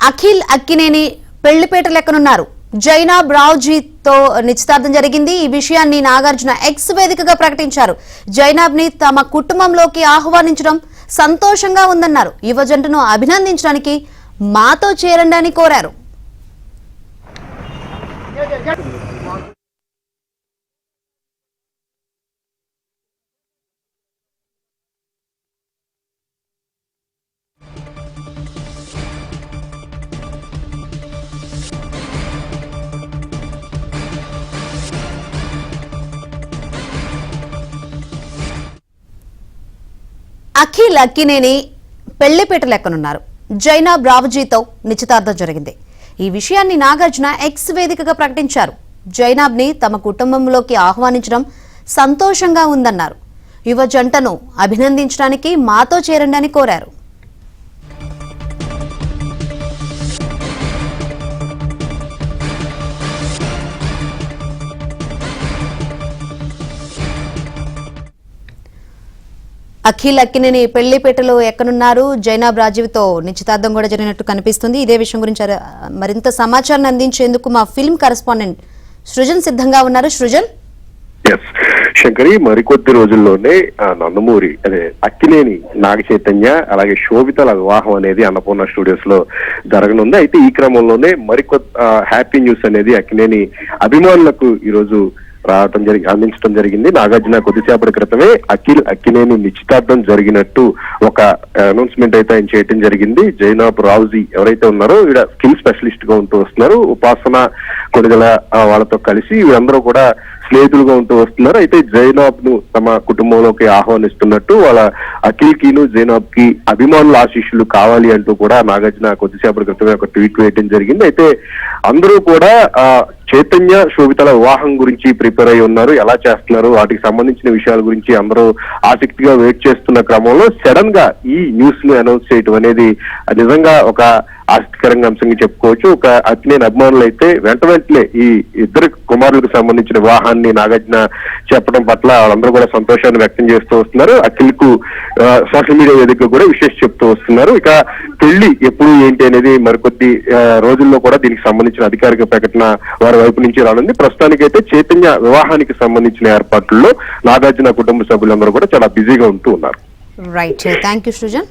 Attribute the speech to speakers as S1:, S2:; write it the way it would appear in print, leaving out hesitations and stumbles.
S1: అఖిల్ అక్కినేని పెళ్లిపేట లెక్కనున్నారు. జైనాబ్ రావుజీతో నిశ్చితార్థం జరిగింది. ఈ విషయాన్ని నాగార్జున ఎక్స్ వేదికగా ప్రకటించారు. జైనాబ్ ని తమ కుటుంబంలోకి ఆహ్వానించడం సంతోషంగా ఉందన్నారు. యువ జంటను అభినందించడానికి మాతో చేరండి అని కోరారు. అఖిల్ అక్కినేని పెళ్లిపేట లెక్కనున్నారు. జైనాబ్ రావుజీతో నిశ్చితార్థం జరిగింది. ఈ విషయాన్ని నాగార్జున ఎక్స్ వేదికగా ప్రకటించారు. జైనాబ్ ని తమ కుటుంబంలోకి ఆహ్వానించడం సంతోషంగా ఉందన్నారు. యువ జంటను అభినందించడానికి మాతో చేరండి అని కోరారు. అఖిల్ అక్కినేని పెళ్లిపేటలో ఎక్కనున్నారు. జైనాబ్ రాజీవ్తో నిశ్చితార్థం కూడా జరిగినట్టు కనిపిస్తుంది. ఇదే విషయం గురించి మరింత సమాచారాన్ని అందించేందుకు మా ఫిల్మ్ కరెస్పాండెంట్ సృజన్ సిద్ధంగా ఉన్నారు. సృజన్,
S2: శంకరి, మరికొద్ది రోజుల్లోనే నందమూరి అదే అక్కినేని నాగ చైతన్య అలాగే శోభితల వివాహం అనేది అన్నపూర్ణ స్టూడియోస్ లో జరగనుంది. అయితే ఈ క్రమంలోనే హ్యాపీ న్యూస్ అనేది అక్కినేని అభిమానులకు ఈ రోజు అందించడం జరిగింది. నాగార్జున కొద్దిసేపటి క్రితమే అఖిల్ అక్కినేని నిశ్చితార్థం జరిగినట్టు ఒక అనౌన్స్మెంట్ అయితే ఆయన చేయడం జరిగింది. జైనాబ్ రావుజీ ఎవరైతే ఉన్నారో ఈడ స్కిల్ స్పెషలిస్ట్ గా ఉంటూ వస్తున్నారు. ఉపాసన కొడుదల వాళ్ళతో కలిసి వీళ్ళందరూ కూడా స్నేహితులుగా ఉంటూ వస్తున్నారు. అయితే జైనాబ్ ను తమ కుటుంబంలోకి ఆహ్వానిస్తున్నట్టు వాళ్ళ అఖిల్ కిను జైనాబ్ కి అభిమానుల ఆశీస్సులు కావాలి అంటూ కూడా నాగార్జున కొద్దిసేపటి క్రితమే ఒక ట్వీట్ వేయడం జరిగింది. అయితే అందరూ కూడా చైతన్య శోభితల వివాహం గురించి ప్రిపేర్ అయి ఉన్నారు. ఎలా చేస్తున్నారు, వాటికి సంబంధించిన విషయాల గురించి అందరూ ఆసక్తిగా వెయిట్ చేస్తున్న క్రమంలో సడన్ గా ఈ న్యూస్ ని అనౌన్స్ చేయడం అనేది నిజంగా ఒక ఆసక్తికరంగా అంశంగా చెప్పుకోవచ్చు. ఒక అక్కినేని అభిమానులు అయితే వెంటనే ఈ ఇద్దరు కుమారులకు సంబంధించిన వివాహాన్ని నాగార్జున చెప్పడం పట్ల వాళ్ళందరూ కూడా సంతోషాన్ని వ్యక్తం చేస్తూ వస్తున్నారు. అఖిల్ కు సోషల్ మీడియా వేదికగా కూడా విషెస్ చెప్తూ వస్తున్నారు. ఇక పెళ్లి ఎప్పుడు ఏంటి అనేది మరికొద్ది రోజుల్లో కూడా దీనికి సంబంధించిన అధికారిక ప్రకటన వారి వైపు నుంచి రానుంది. ప్రస్తుతానికైతే చైతన్య వివాహానికి సంబంధించిన ఏర్పాట్లలో నాగార్జున కుటుంబ సభ్యులందరూ కూడా చాలా బిజీగా ఉంటూ ఉన్నారు.
S1: Right, thank you Srujan.